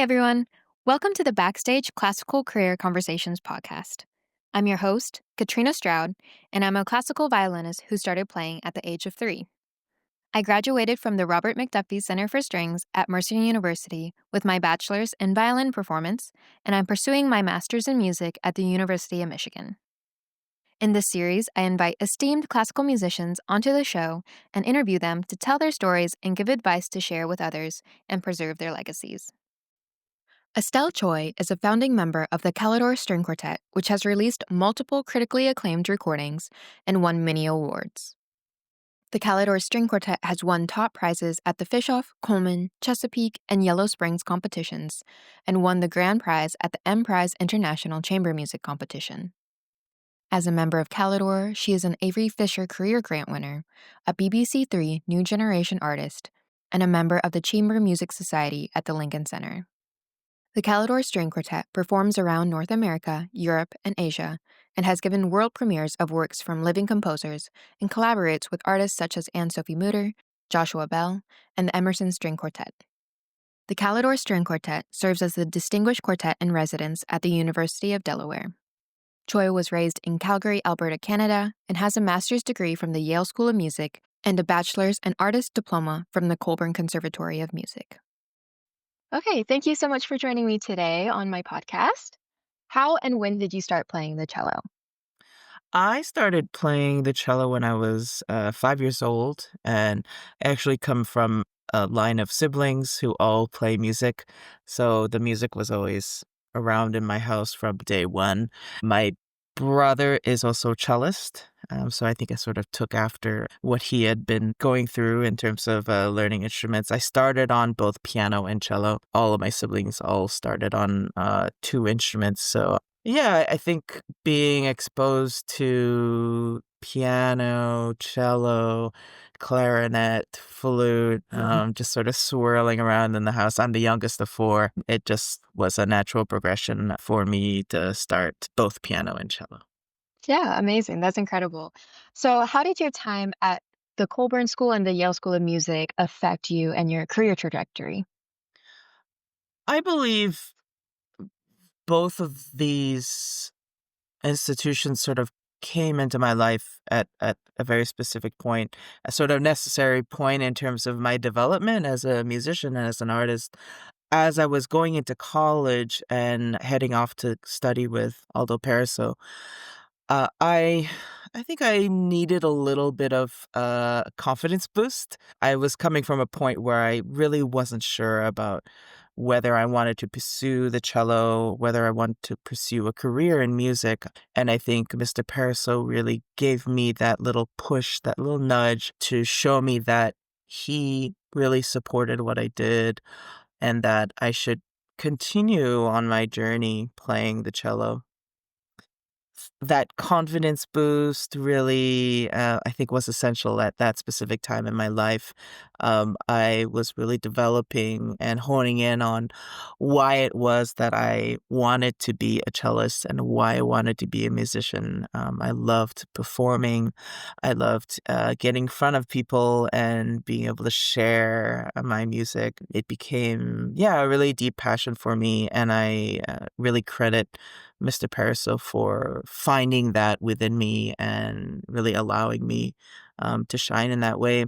Hi, everyone. Welcome to the Backstage Classical Career Conversations podcast. I'm your host, Katrina Stroud, and I'm a classical violinist who started playing at the age of 3. I graduated from the Robert McDuffie Center for Strings at Mercer University with my bachelor's in violin performance, and I'm pursuing my master's in music at the University of Michigan. In this series, I invite esteemed classical musicians onto the show and interview them to tell their stories and give advice to share with others and preserve their legacies. Estelle Choi is a founding member of the Calidore String Quartet, which has released multiple critically acclaimed recordings and won many awards. The Calidore String Quartet has won top prizes at the Fishoff, Coleman, Chesapeake, and Yellow Springs competitions, and won the grand prize at the M Prize International Chamber Music Competition. As a member of Calidore, she is an Avery Fisher Career Grant winner, a BBC Three New Generation Artist, and a member of the Chamber Music Society at the Lincoln Center. The Calidore String Quartet performs around North America, Europe, and Asia, and has given world premieres of works from living composers and collaborates with artists such as Anne-Sophie Mutter, Joshua Bell, and the Emerson String Quartet. The Calidore String Quartet serves as the Distinguished Quartet in Residence at the University of Delaware. Choi was raised in Calgary, Alberta, Canada, and has a master's degree from the Yale School of Music and a bachelor's and artist diploma from the Colburn Conservatory of Music. Okay, thank you so much for joining me today on my podcast. How and when did you start playing the cello? I started playing the cello when I was 5 years old, and I actually come from a line of siblings who all play music. So the music was always around in my house from day one. My brother is also a cellist, so I think I sort of took after what he had been going through in terms of learning instruments. I started on both piano and cello. All of my siblings all started on two instruments, so yeah, I think being exposed to piano, cello, clarinet, flute, just sort of swirling around in the house. I'm the youngest of four. It just was a natural progression for me to start both piano and cello. Yeah, amazing. That's incredible. So, how did your time at the Colburn School and the Yale School of Music affect you and your career trajectory? I believe both of these institutions sort of came into my life at a very specific point, a sort of necessary point in terms of my development as a musician and as an artist. As I was going into college and heading off to study with Aldo Perso, uh, I I think I needed a little bit of a confidence boost. I was coming from a point where I really wasn't sure about whether I wanted to pursue the cello, whether I wanted to pursue a career in music. And I think Mr. Paraso really gave me that little push, that little nudge to show me that he really supported what I did and that I should continue on my journey playing the cello. That confidence boost really, I think was essential at that specific time in my life. I was really developing and honing in on why it was that I wanted to be a cellist and why I wanted to be a musician. I loved performing. I loved getting in front of people and being able to share my music. It became, yeah, a really deep passion for me, and I really credit Mr. Paraso for finding that within me and really allowing me to shine in that way.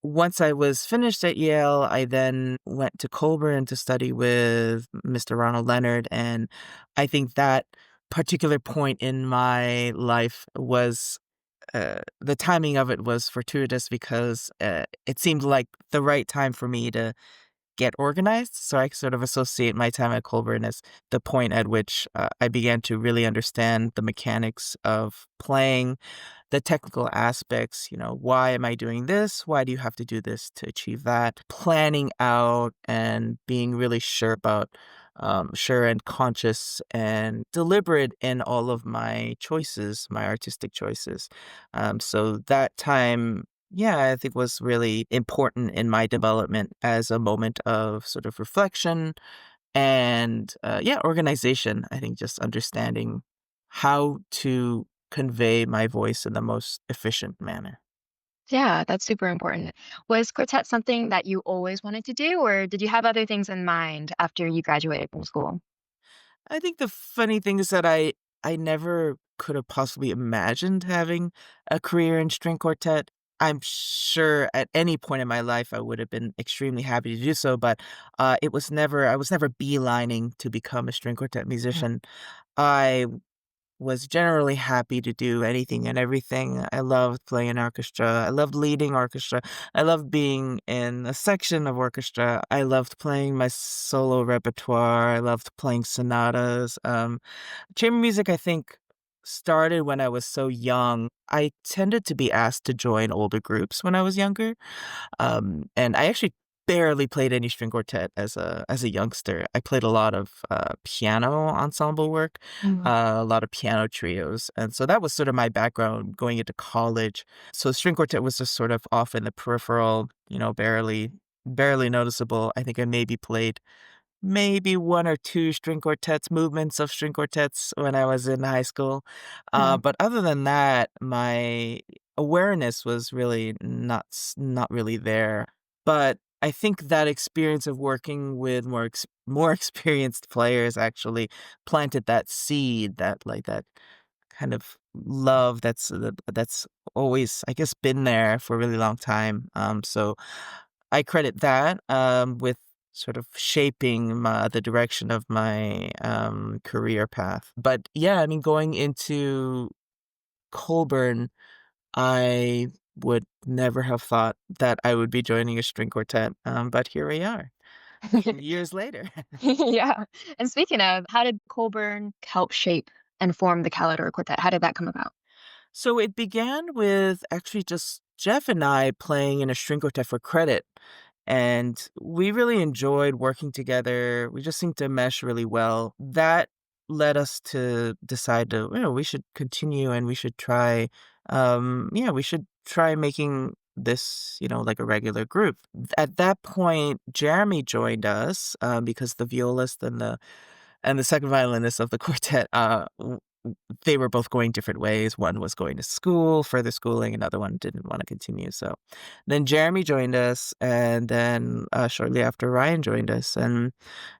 Once I was finished at Yale, I then went to Colburn to study with Mr. Ronald Leonard, and I think that particular point in my life was the timing of it was fortuitous because it seemed like the right time for me to get organized. So I sort of associate my time at Colburn as the point at which I began to really understand the mechanics of playing, the technical aspects. Why am I doing this? Why do you have to do this to achieve that? Planning out and being really sure and conscious and deliberate in all of my choices, my artistic choices. So that time, yeah, I think was really important in my development as a moment of sort of reflection and, yeah, organization. I think just understanding how to convey my voice in the most efficient manner. Yeah, that's super important. Was quartet something that you always wanted to do, or did you have other things in mind after you graduated from school? I think the funny thing is that I never could have possibly imagined having a career in string quartet. I'm sure at any point in my life I would have been extremely happy to do so, but it was never I was never beelining to become a string quartet Mm. musician. I was generally happy to do anything and everything. I loved playing in orchestra. I loved leading orchestra. I loved being in a section of orchestra. I loved playing my solo repertoire. I loved playing sonatas. Chamber music, I think, started when I was so young. I tended to be asked to join older groups when I was younger. And I actually barely played any string quartet as a youngster. I played a lot of piano ensemble work, Mm. a lot of piano trios, and so that was sort of my background going into college. So string quartet was just sort of off in the peripheral, barely noticeable. I think I maybe played maybe 1 or 2 string quartets, movements of string quartets when I was in high school. Yeah. But other than that, my awareness was really not really there. But I think that experience of working with more experienced players actually planted that seed, that kind of love that's always, I guess, been there for a really long time. So I credit that, with sort of shaping the direction of my, career path. But, yeah, I mean, going into Colburn, I would never have thought that I would be joining a string quartet, but here we are years later. Yeah. And speaking of, how did Colburn help shape and form the Calidore Quartet? How did that come about? So it began with actually just Jeff and I playing in a string quartet for credit. And we really enjoyed working together. We just seemed to mesh really well. That led us to decide we should continue and we should try, we should try making this, like a regular group. At that point, Jeremy joined us because the violist and the second violinist of the quartet, they were both going different ways. One was going to school, further schooling, another one didn't wanna continue, so then Jeremy joined us, and then, shortly after, Ryan joined us, and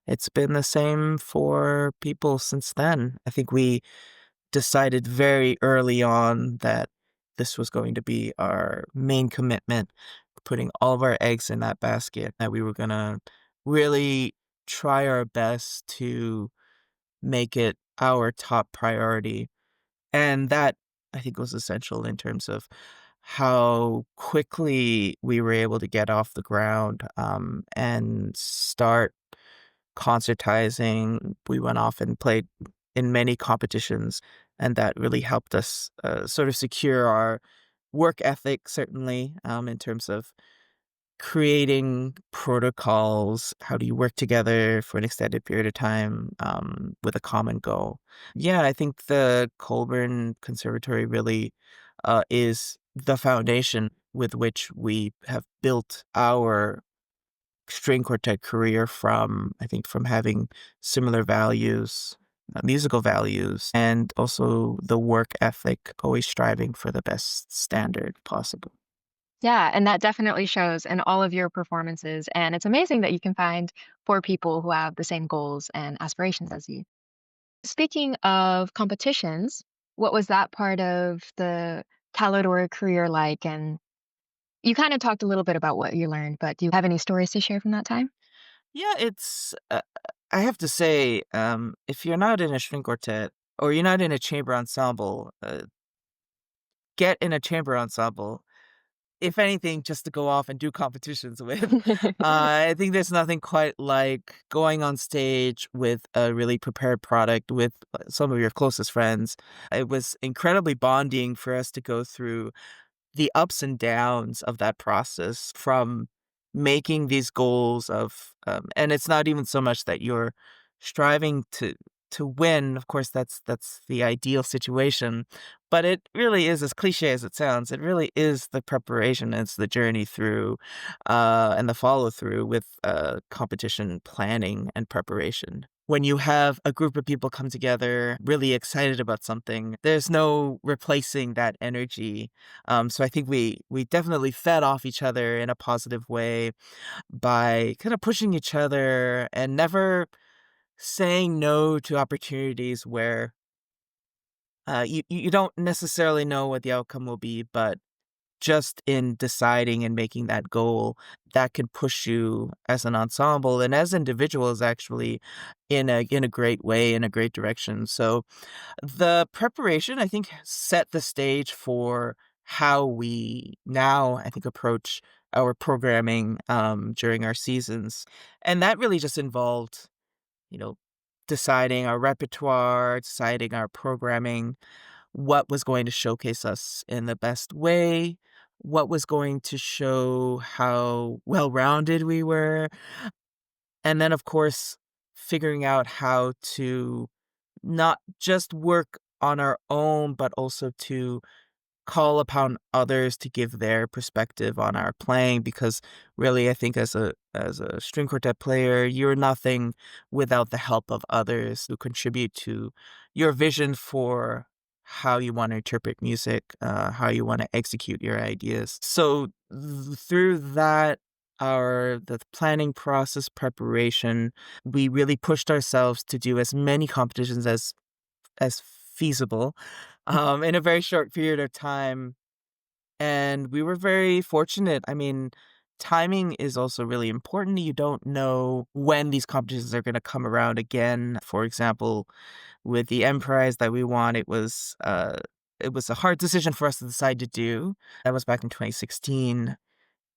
it's been the same for people since then. I think we decided very early on that this was going to be our main commitment, putting all of our eggs in that basket, that we were gonna really try our best to make it our top priority. And that, I think, was essential in terms of how quickly we were able to get off the ground, and start concertizing. We went off and played in many competitions, and that really helped us, sort of secure our work ethic, certainly, in terms of creating protocols. How do you work together for an extended period of time, with a common goal? Yeah, I think the Colburn Conservatory really is the foundation with which we have built our string quartet career from, I think, from having similar values, musical values, and also the work ethic, always striving for the best standard possible. Yeah, and that definitely shows in all of your performances. And it's amazing that you can find 4 people who have the same goals and aspirations as you. Speaking of competitions, what was that part of the Calidore career like? And you kind of talked a little bit about what you learned, but do you have any stories to share from that time? Yeah, I have to say, if you're not in a string quartet or you're not in a chamber ensemble, get in a chamber ensemble. If anything, just to go off and do competitions with. I think there's nothing quite like going on stage with a really prepared product with some of your closest friends. It was incredibly bonding for us to go through the ups and downs of that process from making these goals of and it's not even so much that you're striving to win. Of course, that's the ideal situation, but it really is, as cliche as it sounds, it really is the preparation, it's the journey through and the follow through with competition planning and preparation. when you have a group of people come together really excited about something, there's no replacing that energy. So I think we definitely fed off each other in a positive way by kind of pushing each other and never saying no to opportunities where you don't necessarily know what the outcome will be, but just in deciding and making that goal, that can push you as an ensemble and as individuals actually in a great way, in a great direction. So the preparation, I think, set the stage for how we now, I think, approach our programming during our seasons. And that really just involved, you know, deciding our repertoire, deciding our programming, what was going to showcase us in the best way, what was going to show how well-rounded we were, and then, of course, figuring out how to not just work on our own, but also to call upon others to give their perspective on our playing because really I think as a string quartet player, you're nothing without the help of others who contribute to your vision for how you want to interpret music, how you want to execute your ideas. So through that, our the planning process preparation, we really pushed ourselves to do as many competitions as feasible, in a very short period of time, and we were very fortunate. I mean, timing is also really important. You don't know when these competitions are gonna come around again. For example, with the M Prize that we won, it was a hard decision for us to decide to do. That was back in 2016,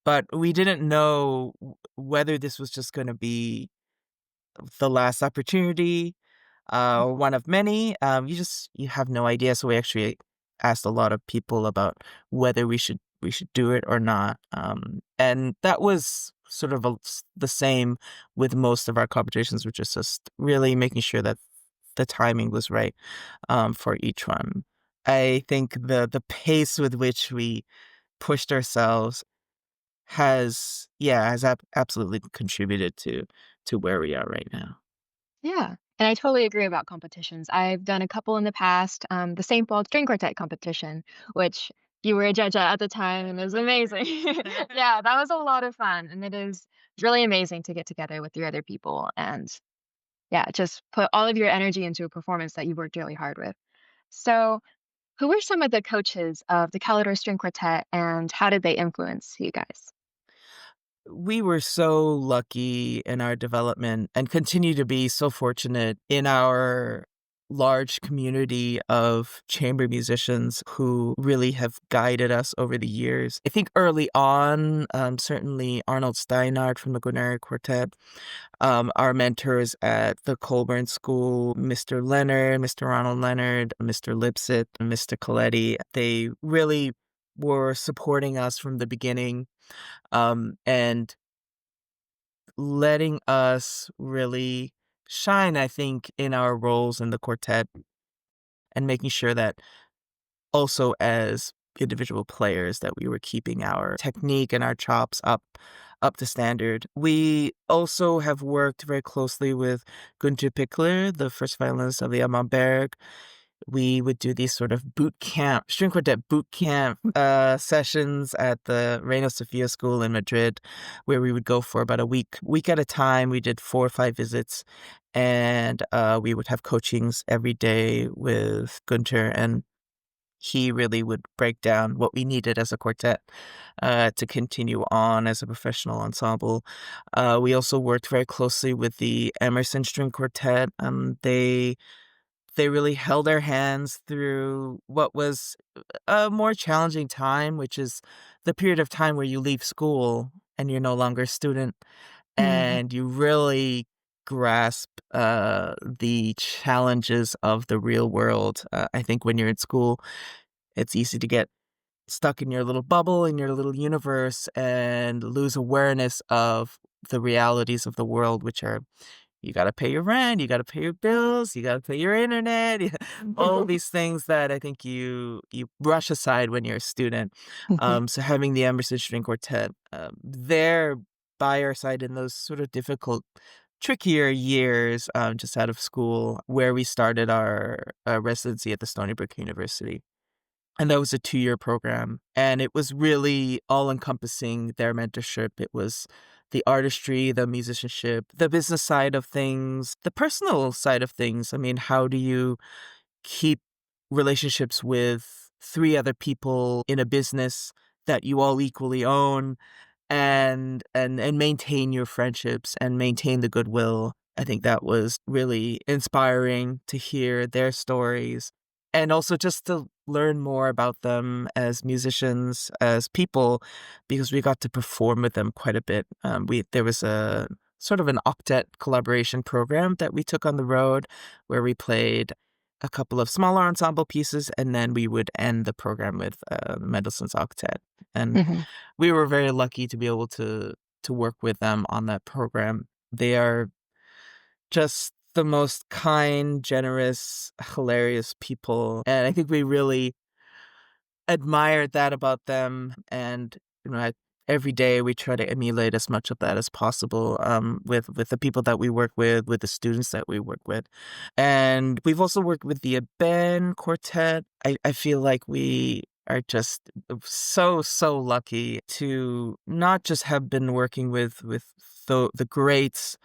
but we didn't know whether this was just gonna be the last opportunity, one of many. You have no idea. So we actually asked a lot of people about whether we should do it or not. And that was sort of the same with most of our competitions, which is just really making sure that the timing was right for each one. I think the pace with which we pushed ourselves has absolutely contributed to where we are right now. Yeah, and I totally agree about competitions. I've done a couple in the past, the St. Paul String Quartet competition, which you were a judge at the time, and it was amazing. Yeah, that was a lot of fun, and it is really amazing to get together with your other people and, yeah, just put all of your energy into a performance that you worked really hard with. So, who were some of the coaches of the Calidore String Quartet, and how did they influence you guys? We were so lucky in our development and continue to be so fortunate in our large community of chamber musicians who really have guided us over the years. I think early on, certainly Arnold Steinhardt from the Guarneri Quartet, our mentors at the Colburn School, Mr. Leonard, Mr. Ronald Leonard, Mr. Lipset, and Mr. Coletti, they really were supporting us from the beginning, and letting us really shine, I think, in our roles in the quartet and making sure that also as individual players that we were keeping our technique and our chops up to standard. We also have worked very closely with Günther Pickler, the first violinist of the Ammerberg. We would do these sort of boot camp, string quartet boot camp sessions at the Reina Sofia School in Madrid, where we would go for about week at a time. We did 4 or 5 visits, and we would have coachings every day with Gunter, and he really would break down what we needed as a quartet to continue on as a professional ensemble. We also worked very closely with the Emerson String Quartet. They really held our hands through what was a more challenging time, which is the period of time where you leave school and you're no longer a student, Mhm. and you really grasp, the challenges of the real world. I think when you're in school, it's easy to get stuck in your little bubble, in your little universe, and lose awareness of the realities of the world, which are you gotta pay your rent, you gotta pay your bills, you gotta pay your internet, all these things that I think you brush aside when you're a student. So having the Emerson String Quartet, there by our side in those sort of difficult trickier years, just out of school, where we started our residency at the Stony Brook University. And that was a 2-year program. And it was really all encompassing their mentorship. It was the artistry, the musicianship, the business side of things, the personal side of things. I mean, how do you keep relationships with 3 other people in a business that you all equally own? And maintain your friendships and maintain the goodwill. I think that was really inspiring to hear their stories and also just to learn more about them as musicians, as people, because we got to perform with them quite a bit. There was a sort of an octet collaboration program that we took on the road where we played a couple of smaller ensemble pieces, and then we would end the program with Mendelssohn's octet. And Mhm. we were very lucky to be able to work with them on that program. They are just the most kind, generous, hilarious people, and I think we really admired that about them. And every day we try to emulate as much of that as possible, with the people that we work with the students that we work with. And we've also worked with the band quartet. I feel like we are just so lucky to not just have been working with the greats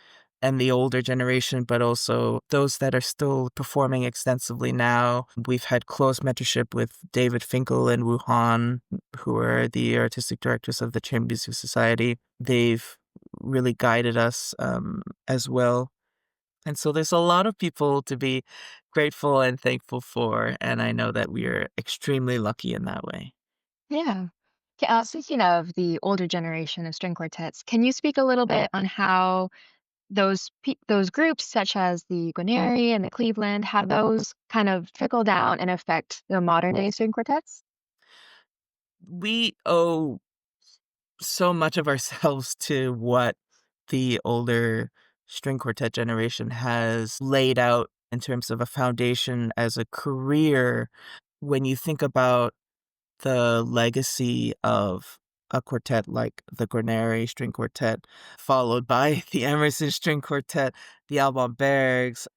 and the older generation, but also those that are still performing extensively now. We've had close mentorship with David Finkel and Wu Han, who are the artistic directors of the Chamber Music Society. They've really guided us, as well. And so there's a lot of people to be grateful and thankful for, and I know that we are extremely lucky in that way. Yeah. Speaking of the older generation of string quartets, can you speak a little bit on how those groups, such as the Guarneri and the Cleveland, how those kind of trickle down and affect the modern day string quartets? We owe so much of ourselves to what the older string quartet generation has laid out in terms of a foundation as a career. When you think about the legacy of a quartet like the Guarneri String Quartet, followed by the Emerson String Quartet, the Alban Bergs,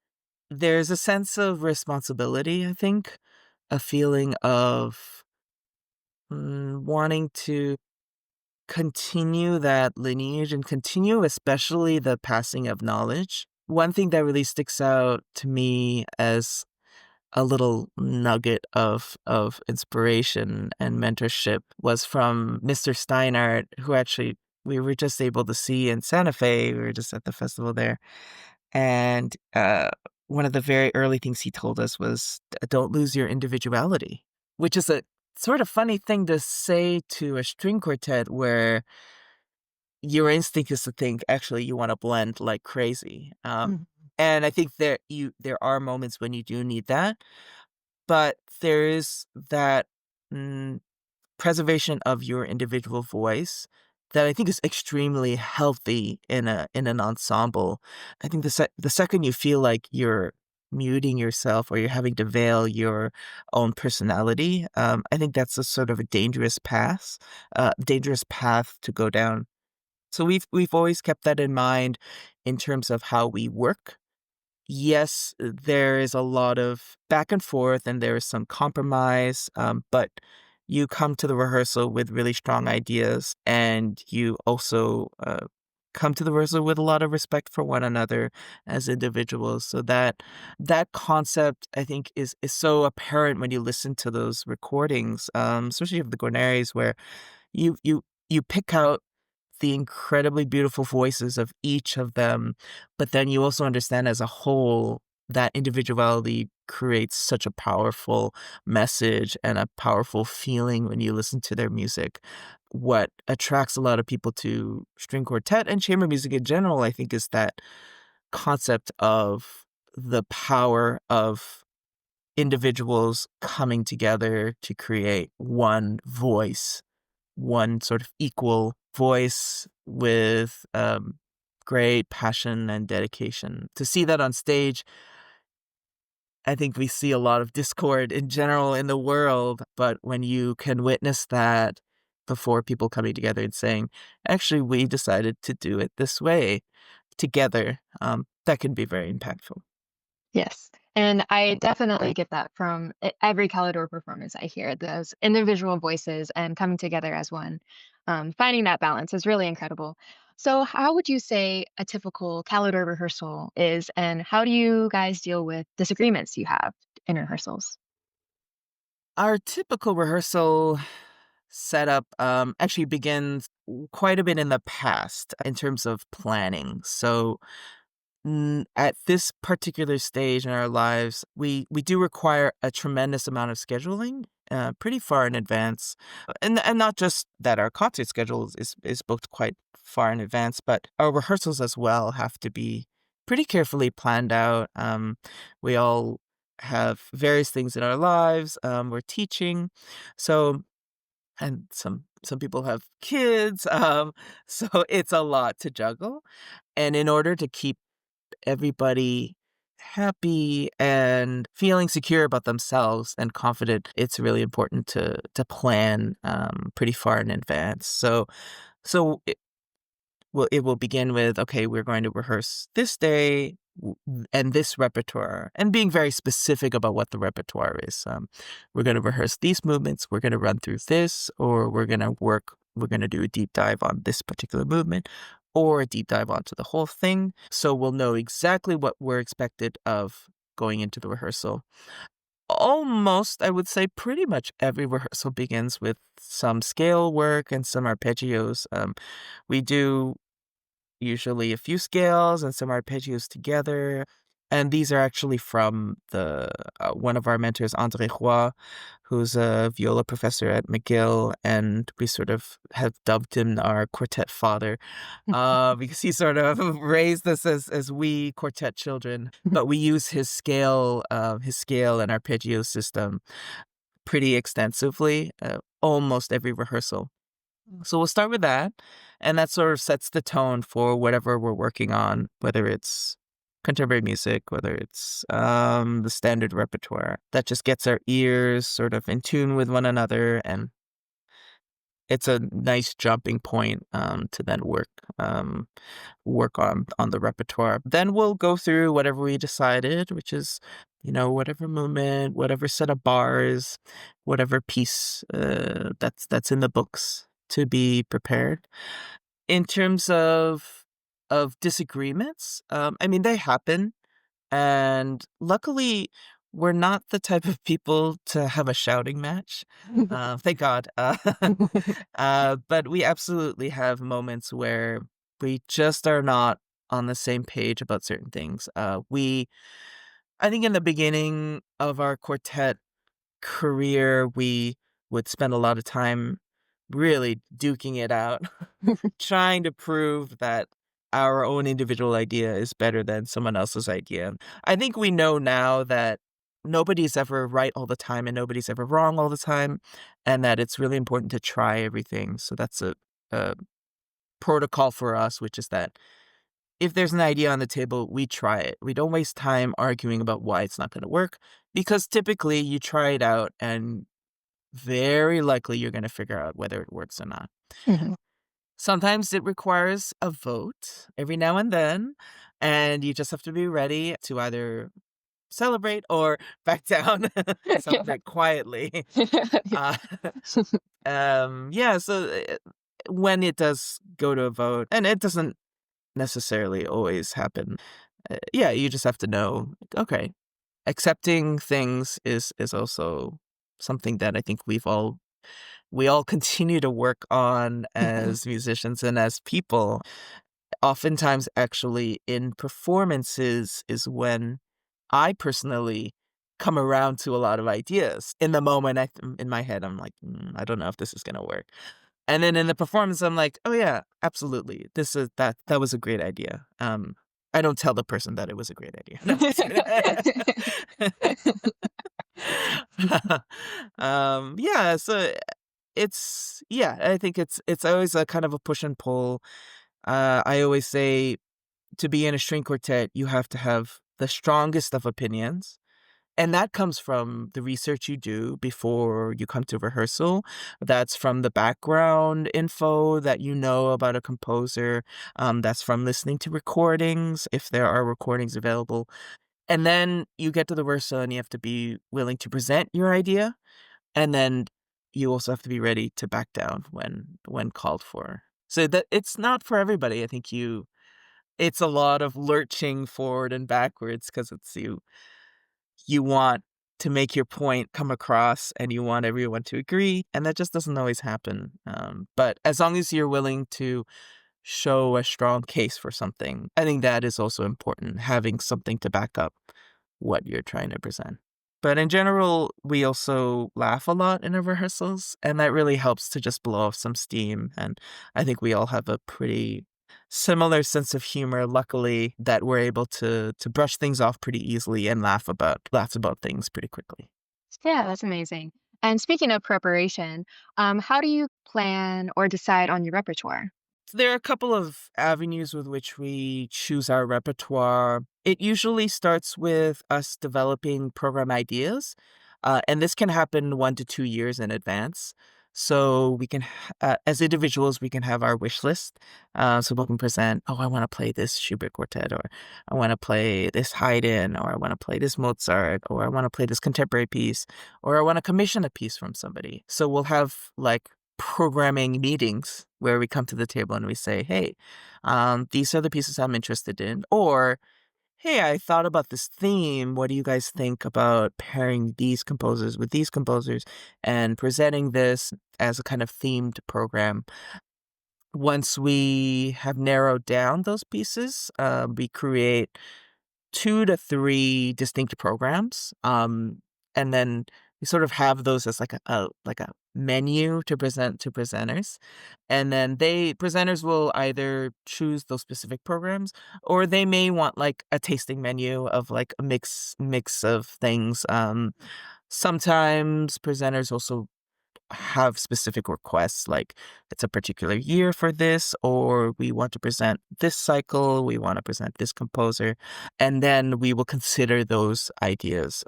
there's a sense of responsibility, I think, a feeling of wanting to continue that lineage and continue especially the passing of knowledge. One thing that really sticks out to me as a little nugget of inspiration and mentorship was from Mr. Steinhardt, who actually we were just able to see in Santa Fe. We were just at the festival there. And one of the very early things he told us was, don't lose your individuality, which is a sort of funny thing to say to a string quartet where your instinct is to think, actually, you want to blend like crazy. Mhm. And I think there are moments when you do need that, but there is that mm, preservation of your individual voice that I think is extremely healthy in an ensemble. I think the second you feel like you're muting yourself or you're having to veil your own personality, I think that's a sort of a dangerous path to go down. So we've always kept that in mind in terms of how we work. Yes, there is a lot of back and forth and there is some compromise, but you come to the rehearsal with really strong ideas and you also come to the rehearsal with a lot of respect for one another as individuals. So that concept, I think, is so apparent when you listen to those recordings, especially of the Guarneris, where you pick out the incredibly beautiful voices of each of them, but then you also understand as a whole that individuality creates such a powerful message and a powerful feeling when you listen to their music. What attracts a lot of people to string quartet and chamber music in general, I think, is that concept of the power of individuals coming together to create one voice, one sort of equal voice with great passion and dedication. To see that on stage, I think we see a lot of discord in general in the world, but when you can witness that before people coming together and saying, actually, we decided to do it this way, together, that can be very impactful. Yes. And I definitely get that from every Calidore performance I hear, those individual voices and coming together as one. Finding that balance is really incredible. So, how would you say a typical Calidore rehearsal is, and how do you guys deal with disagreements you have in rehearsals? Our typical rehearsal setup actually begins quite a bit in the past in terms of planning. So at this particular stage in our lives, we do require a tremendous amount of scheduling, pretty far in advance, and not just that our concert schedule is booked quite far in advance, but our rehearsals as well have to be pretty carefully planned out. We all have various things in our lives. We're teaching, so and some people have kids, so it's a lot to juggle. And in order to keep everybody happy and feeling secure about themselves and confident, it's really important to plan pretty far in advance. So it will begin with, okay, we're going to rehearse this day and this repertoire, and being very specific about what the repertoire is. We're going to rehearse these movements, we're going to run through this, or we're going to do a deep dive on this particular movement, or a deep dive onto the whole thing. So we'll know exactly what we're expected of going into the rehearsal. Almost, I would say pretty much every rehearsal begins with some scale work and some arpeggios. We do usually a few scales and some arpeggios together. And these are actually from the one of our mentors, Andre Roy, who's a viola professor at McGill, and we sort of have dubbed him our quartet father, because he sort of raised us as we quartet children. But we use his scale and arpeggio system pretty extensively, almost every rehearsal. So we'll start with that, and that sort of sets the tone for whatever we're working on, whether it's contemporary music, whether it's the standard repertoire. That just gets our ears sort of in tune with one another, and it's a nice jumping point to then work on the repertoire. Then we'll go through whatever we decided, which is, whatever movement, whatever set of bars, whatever piece that's in the books to be prepared. In terms of disagreements, I mean, they happen, and luckily, we're not the type of people to have a shouting match. Thank God. But we absolutely have moments where we just are not on the same page about certain things. I think in the beginning of our quartet career, we would spend a lot of time really duking it out, trying to prove that our own individual idea is better than someone else's idea. I think we know now that nobody's ever right all the time and nobody's ever wrong all the time, and that it's really important to try everything. So that's a protocol for us, which is that if there's an idea on the table, we try it. We don't waste time arguing about why it's not going to work, because typically you try it out and very likely you're going to figure out whether it works or not. Mhm. Sometimes it requires a vote every now and then, and you just have to be ready to either celebrate or back down, Yeah. celebrate quietly. Uh, yeah, so when it does go to a vote, and it doesn't necessarily always happen, yeah, you just have to know, okay, accepting things is also something that I think we all continue to work on as musicians and as people. Oftentimes, actually, in performances is when I personally come around to a lot of ideas. In the moment, in my head, I'm like, I don't know if this is gonna work." And then in the performance, I'm like, "Oh, yeah, absolutely. That was a great idea." I don't tell the person that it was a great idea. No, I'm just kidding. Yeah, so yeah, I think it's always a kind of a push and pull. I always say to be in a string quartet, you have to have the strongest of opinions And that comes from the research you do before you come to rehearsal. That's from the background info that you know about a composer. That's from listening to recordings, if there are recordings available. And then you get to the rehearsal and you have to be willing to present your idea. And then you also have to be ready to back down when called for. So that it's not for everybody. I think it's a lot of lurching forward and backwards because it's you want to make your point come across and you want everyone to agree, and that just doesn't always happen. But as long as you're willing to show a strong case for something, I think that is also important, having something to back up what you're trying to present. But in general, we also laugh a lot in our rehearsals, and that really helps to just blow off some steam. And I think we all have a pretty similar sense of humor, luckily, that we're able to brush things off pretty easily and laugh about things pretty quickly. Yeah, that's amazing. And speaking of preparation, how do you plan or decide on your repertoire? There are a couple of avenues with which we choose our repertoire. It usually starts with us developing program ideas, and this can happen 1 to 2 years in advance. So as individuals, we can have our wish list. So we can present, oh, I want to play this Schubert quartet, or I want to play this Haydn, or I want to play this Mozart, or I want to play this contemporary piece, or I want to commission a piece from somebody. So we'll have like programming meetings where we come to the table and we say, hey, these are the pieces I'm interested in. Or, hey, I thought about this theme. What do you guys think about pairing these composers with these composers and presenting this as a kind of themed program? Once we have narrowed down those pieces, we create 2 to 3 distinct programs, and then we sort of have those as like a menu to present to presenters, and then presenters will either choose those specific programs, or they may want, like, a tasting menu of, like, a mix of things. Sometimes presenters also have specific requests, like it's a particular year for this, or we want to present this cycle, we want to present this composer, and then we will consider those ideas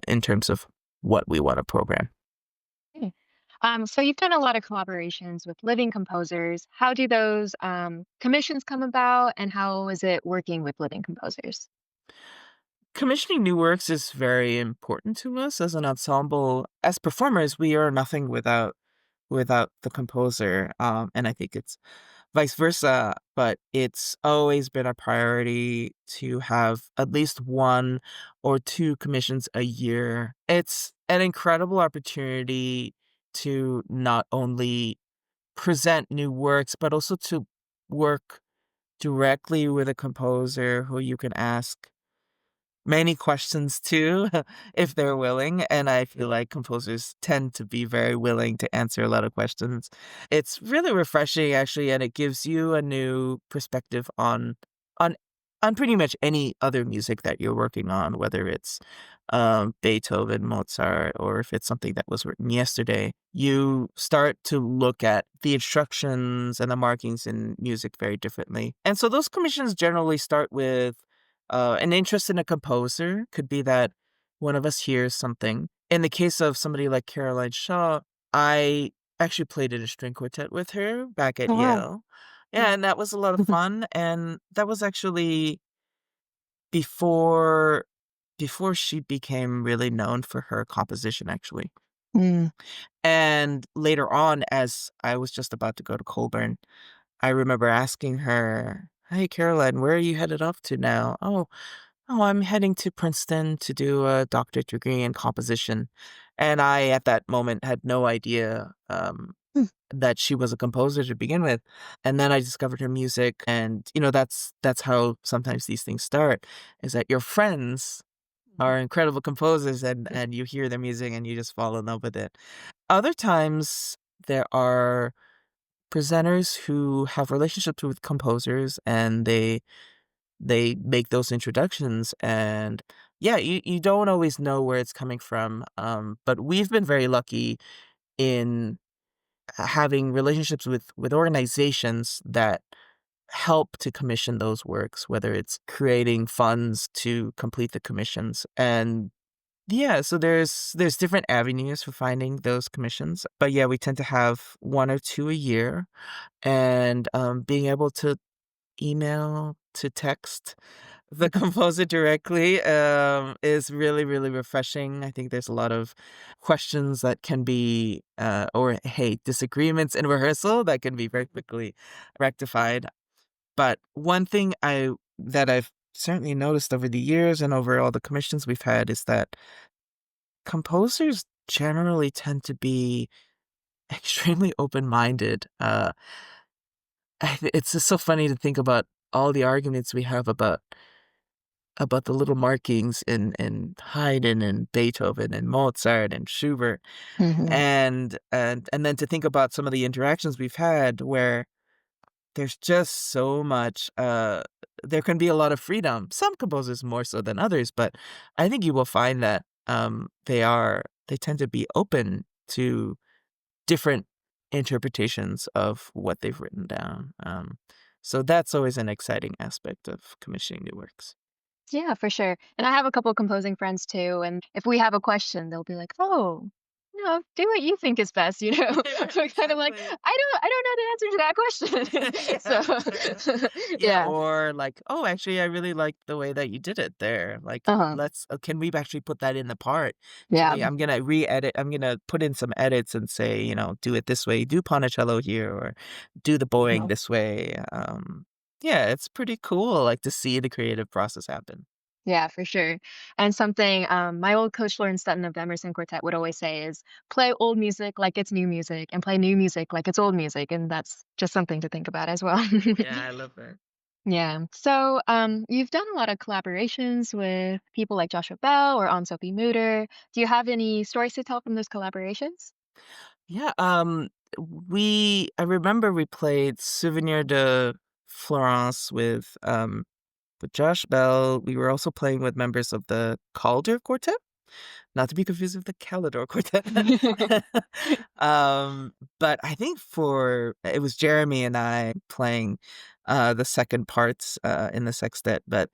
in terms of what we want to program. Okay. So you've done a lot of collaborations with living composers. How do those commissions come about, and how is it working with living composers? Commissioning new works is very important to us as an ensemble. As performers, we are nothing without the composer, and I think it's vice versa, but it's always been a priority to have at least 1 or 2 commissions a year. It's an incredible opportunity to not only present new works, but also to work directly with a composer who you can ask many questions too, if they're willing, and I feel like composers tend to be very willing to answer a lot of questions. It's really refreshing actually, and it gives you a new perspective on on pretty much any other music that you're working on, whether it's, Beethoven, Mozart, or if it's something that was written yesterday. You start to look at the instructions and the markings in music very differently. And so those commissions generally start with an interest in a composer. Could be that one of us hears something. In the case of somebody like Caroline Shaw, I actually played in a string quartet with her back at Oh, wow. Yale. Yeah, and that was a lot of fun, and that was actually before before she became really known for her composition, actually. Mm. And later on, as I was just about to go to Colburn, I remember asking her, "Hey, Caroline, where are you headed off to now?" "Oh, I'm heading to Princeton to do a doctorate degree in composition." And I, at that moment, had no idea, Mm. that she was a composer to begin with. And then I discovered her music, and, that's how sometimes these things start, is that your friends are incredible composers, and you hear their music and you just fall in love with it. Other times, there are presenters who have relationships with composers, and they make those introductions, and yeah, you don't always know where it's coming from, but we've been very lucky in having relationships with organizations that help to commission those works, whether it's creating funds to complete the commissions. And yeah, so there's different avenues for finding those commissions. But yeah, we tend to have one or two a year, and being able to email to text the composer directly is really, really refreshing. I think there's a lot of questions that can be, or hey, disagreements in rehearsal that can be very quickly rectified. But one thing that I've certainly noticed over the years and over all the commissions we've had is that composers generally tend to be extremely open-minded. It's just so funny to think about all the arguments we have about the little markings in Haydn and Beethoven and Mozart and Schubert, Mhm. and then to think about some of the interactions we've had where there's just so much, there can be a lot of freedom. Some composers more so than others, but I think you will find that, they tend to be open to different interpretations of what they've written down. So that's always an exciting aspect of commissioning new works. Yeah, for sure. And I have a couple composing friends too, and if we have a question, they'll be like, "Oh, do what you think is best," you know? Yeah, We're kind of like, exactly. "I don't know the answer to that Yeah. question." So, Yeah, yeah. or like, "Oh, actually, I really like the way that you did it there. Like, Uh-huh. can we actually put that in the part? Can Yeah. we I'm gonna put in some edits and say, do it this way, do Ponticello here, or do the bowing this way." Yeah, it's pretty cool, like, to see the creative process happen. Yeah, for sure. And something my old coach Lawrence Sutton of the Emerson Quartet would always say is play old music like it's new music and play new music like it's old music. And that's just something to think about as well. Yeah, I love that. Yeah. So you've done a lot of collaborations with people like Joshua Bell or Anne Sophie Mutter. Do you have any stories to tell from those collaborations? Yeah, I remember we played Souvenir de Florence with Josh Bell. We were also playing with members of the Calder Quartet, not to be confused with the Calidore Quartet. But I think it was Jeremy and I playing the second parts in the sextet, but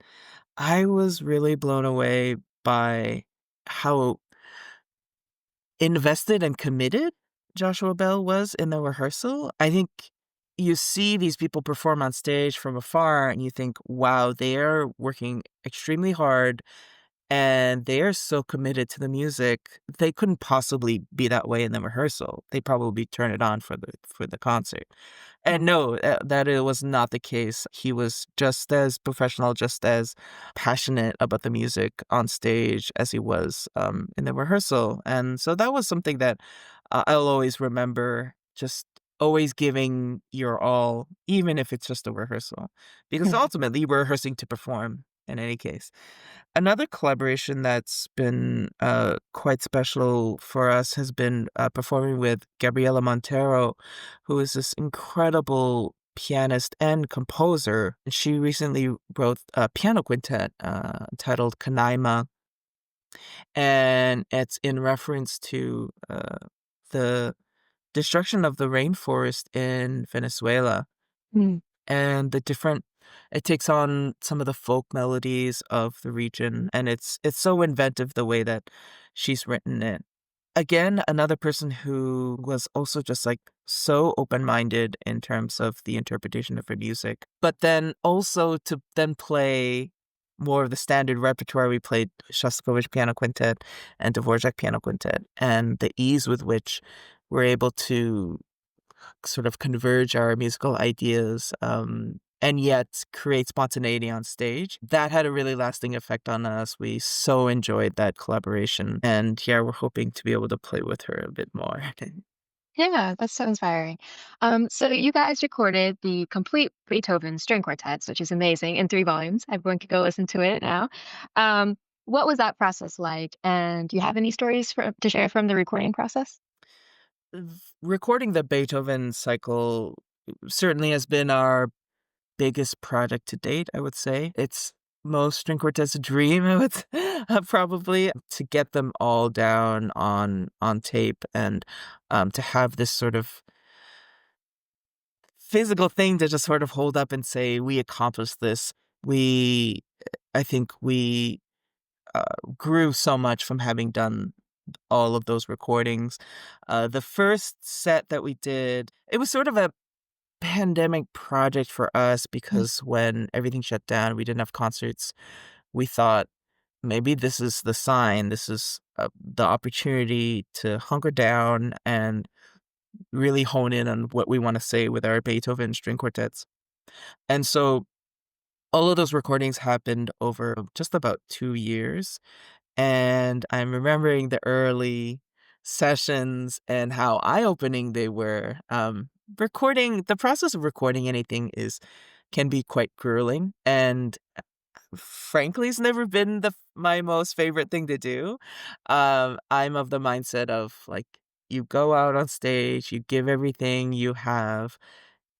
I was really blown away by how invested and committed Joshua Bell was in the rehearsal. I think you see these people perform on stage from afar and you think, wow, they are working extremely hard and they are so committed to the music. They couldn't possibly be that way in the rehearsal. They probably turn it on for the concert. And no, that it was not the case. He was just as professional, just as passionate about the music on stage as he was in the rehearsal. And so that was something that I'll always remember, just always giving your all, even if it's just a rehearsal, because ultimately we're rehearsing to perform in any case. Another collaboration that's been quite special for us has been performing with Gabriela Montero, who is this incredible pianist and composer. She recently wrote a piano quintet titled Canaima, and it's in reference to the destruction of the rainforest in Venezuela Mm. and it takes on some of the folk melodies of the region, and it's so inventive the way that she's written it. Again, another person who was also just, like, so open-minded in terms of the interpretation of her music, but then also to then play more of the standard repertoire. We played Shostakovich Piano Quintet and Dvorak Piano Quintet, and the ease with which we're able to sort of converge our musical ideas, and yet create spontaneity on stage. That had a really lasting effect on us. We so enjoyed that collaboration. And yeah, we're hoping to be able to play with her a bit more. Yeah, that's so inspiring. So you guys recorded the complete Beethoven string quartets, which is amazing, in 3 volumes. Everyone can go listen to it now. Um, what was that process like? And do you have any stories to share from the recording process? Recording the Beethoven cycle certainly has been our biggest project to date, I would say. It's most string quartets' dream, I would probably, to get them all down on tape and to have this sort of physical thing to just sort of hold up and say, we accomplished this. I think we grew so much from having done all of those recordings. The first set that we did, it was sort of a pandemic project for us because when everything shut down, we didn't have concerts. We thought maybe this is the sign. This is the opportunity to hunker down and really hone in on what we want to say with our Beethoven string quartets. And so all of those recordings happened over just about 2 years. And I'm remembering the early sessions and how eye-opening they were. The process of recording anything can be quite grueling, and frankly, it's never been my most favorite thing to do. I'm of the mindset of, like, you go out on stage, you give everything you have,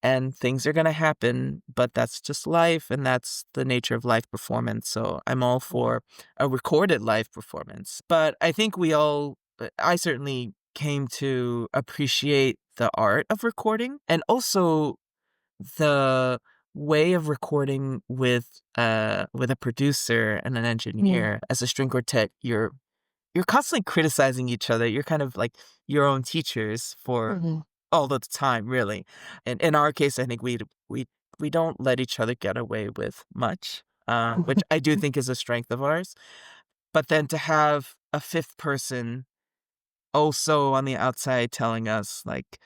and things are gonna happen, but that's just life, and that's the nature of live performance, so I'm all for a recorded live performance. But I think I certainly came to appreciate the art of recording, and also the way of recording with a producer and an engineer. As a string quartet, you're constantly criticizing each other. You're kind of like your own teachers for all the time, really. And in our case, I think we don't let each other get away with much, which I do think is a strength of ours. But then to have a fifth person also on the outside telling us, like,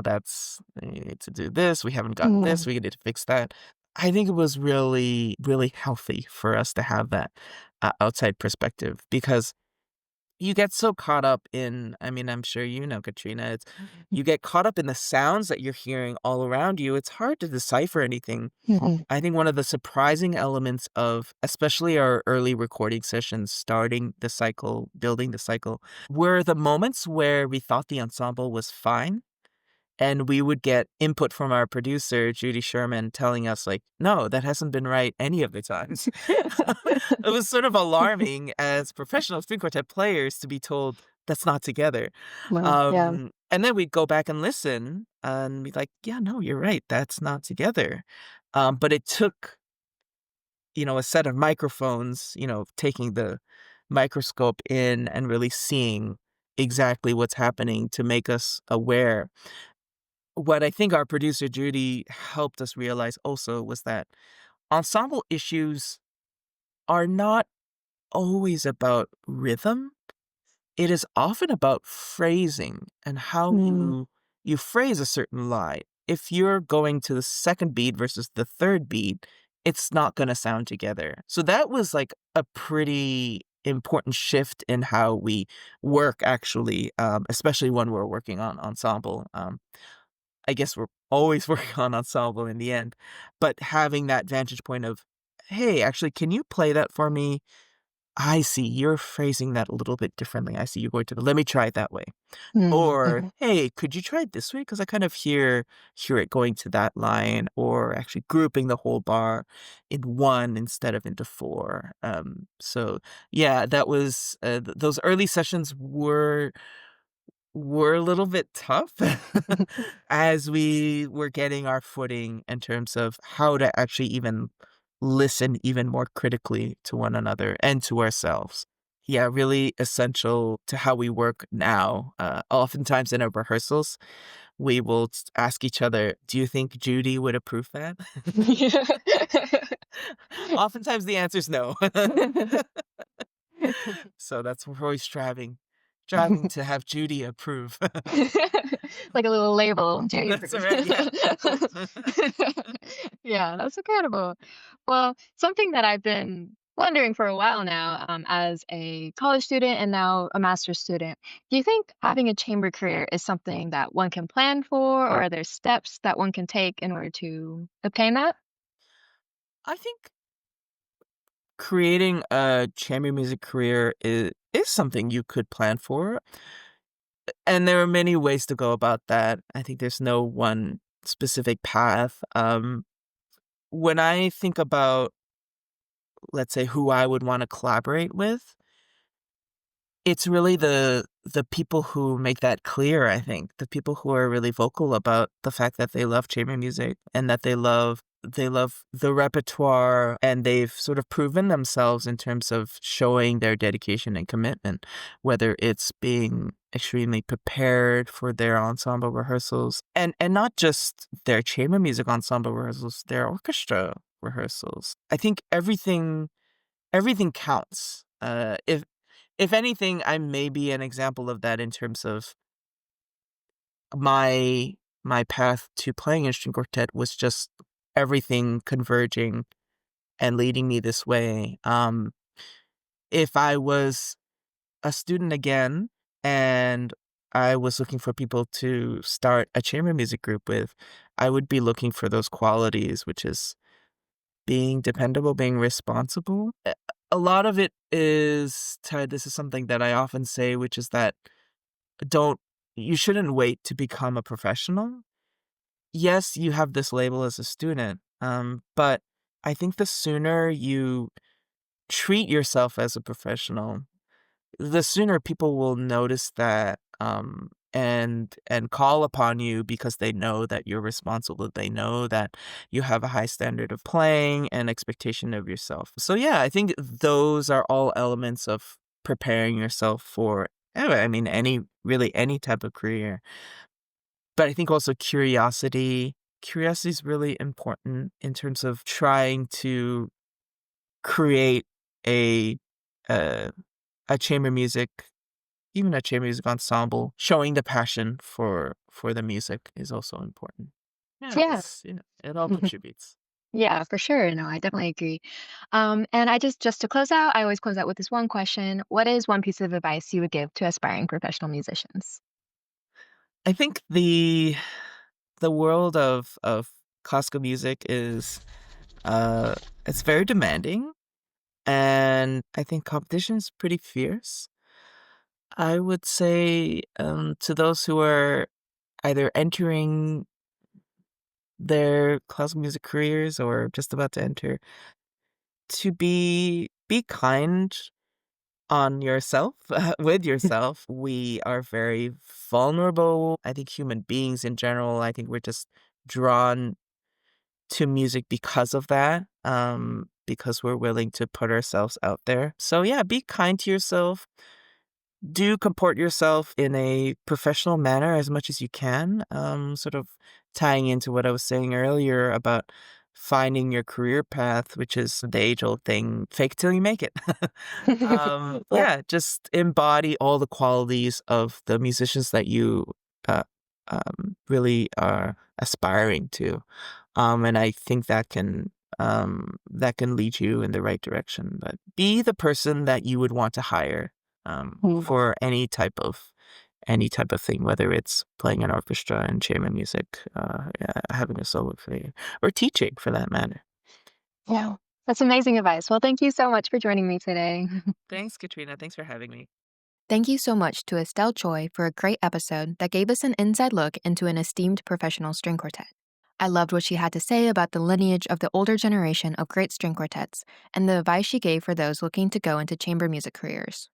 that's you need to do this. We haven't got this. We need to fix that. I think it was really, really healthy for us to have that outside perspective because you get so caught up in, I mean, I'm sure you know, Katrina, you get caught up in the sounds that you're hearing all around you. It's hard to decipher anything. I think one of the surprising elements of, especially our early recording sessions, starting the cycle, building the cycle, were the moments where we thought the ensemble was fine. And we would get input from our producer, Judy Sherman, telling us, like, no, that hasn't been right any of the times. It was sort of alarming as professional string quartet players to be told that's not together. And then we'd go back and listen and be like, yeah, no, you're right. That's not together. But it took, a set of microphones, taking the microscope in and really seeing exactly what's happening to make us aware. What I think our producer Judy helped us realize also was that ensemble issues are not always about rhythm. It is often about phrasing and how you phrase a certain line. If you're going to the second beat versus the third beat, it's not going to sound together. So that was like a pretty important shift in how we work, actually, especially when we're working on ensemble. I guess we're always working on ensemble in the end, but having that vantage point of, hey, actually, can you play that for me? I see you're phrasing that a little bit differently. I see you going to let me try it that way. Or, hey, could you try it this way? Because I kind of hear it going to that line, or actually grouping the whole bar in one instead of into four. So yeah, that was those early sessions were a little bit tough as we were getting our footing in terms of how to actually even listen even more critically to one another and to ourselves. Yeah, really essential to how we work now. Oftentimes in our rehearsals, we will ask each other, do you think Judy would approve that? Oftentimes the answer is no. So that's what we're always striving to have Judy approve. Like a little label. Judy That's right, yeah. Yeah, that's incredible. Well, something that I've been wondering for a while now, as a college student and now a master's student, do you think having a chamber career is something that one can plan for, or are there steps that one can take in order to obtain that? I think creating a chamber music career is something you could plan for, and there are many ways to go about that. I think there's no one specific path. When I think about, let's say, who I would want to collaborate with, it's really the people who make that clear, I think. The people who are really vocal about the fact that they love chamber music and that they love the repertoire, and they've sort of proven themselves in terms of showing their dedication and commitment, whether it's being extremely prepared for their ensemble rehearsals, and not just their chamber music ensemble rehearsals, their orchestra rehearsals. I think everything counts. If anything, I may be an example of that in terms of my path to playing in string quartet was just everything converging and leading me this way. If I was a student again and I was looking for people to start a chamber music group with, I would be looking for those qualities, which is being dependable, being responsible. A lot of it is tied. This is something that I often say, which is that don't you shouldn't wait to become a professional. Yes, you have this label as a student, but I think the sooner you treat yourself as a professional, the sooner people will notice that, and call upon you because they know that you're responsible. They know that you have a high standard of playing and expectation of yourself. So yeah, I think those are all elements of preparing yourself for, I mean, any type of career. But I think also curiosity. Curiosity is really important in terms of trying to create a uh, a chamber music, even a chamber music ensemble. Showing the passion for the music is also important. Yeah, Yeah. it all contributes. Yeah, for sure. No, I definitely agree. And I just to close out, I always close out with this one question. What is one piece of advice you would give to aspiring professional musicians? I think the world of classical music is uh it's very demanding, and I think competition is pretty fierce. I would say, to those who are either entering their classical music careers or just about to enter, to be kind on yourself, with yourself. We are very vulnerable. I think human beings in general, I think we're just drawn to music because of that, because we're willing to put ourselves out there. So yeah, be kind to yourself. Do comport yourself in a professional manner as much as you can. Sort of tying into what I was saying earlier about finding your career path, which is the age-old thing, fake till you make it. Yeah. Yeah, just embody all the qualities of the musicians that you uh, really are aspiring to. And I think that can lead you in the right direction. But be the person that you would want to hire, Mm. for any type of thing, whether it's playing an orchestra and chamber music, yeah, having a solo career, or teaching for that matter. Yeah. That's amazing advice. Well, thank you so much for joining me today. Thanks, Katrina. Thanks for having me. Thank you so much to Estelle Choi for a great episode that gave us an inside look into an esteemed professional string quartet. I loved what she had to say about the lineage of the older generation of great string quartets and the advice she gave for those looking to go into chamber music careers.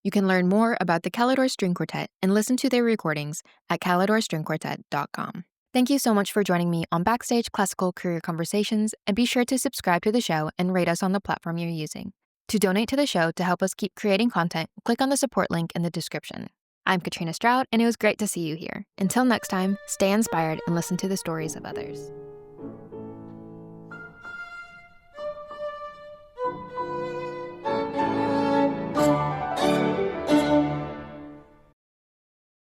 You can learn more about the Calidore String Quartet and listen to their recordings at calidorestringquartet.com. Thank you so much for joining me on Backstage Classical Career Conversations, and be sure to subscribe to the show and rate us on the platform you're using. To donate to the show to help us keep creating content, click on the support link in the description. I'm Katrina Stroud, and it was great to see you here. Until next time, stay inspired and listen to the stories of others.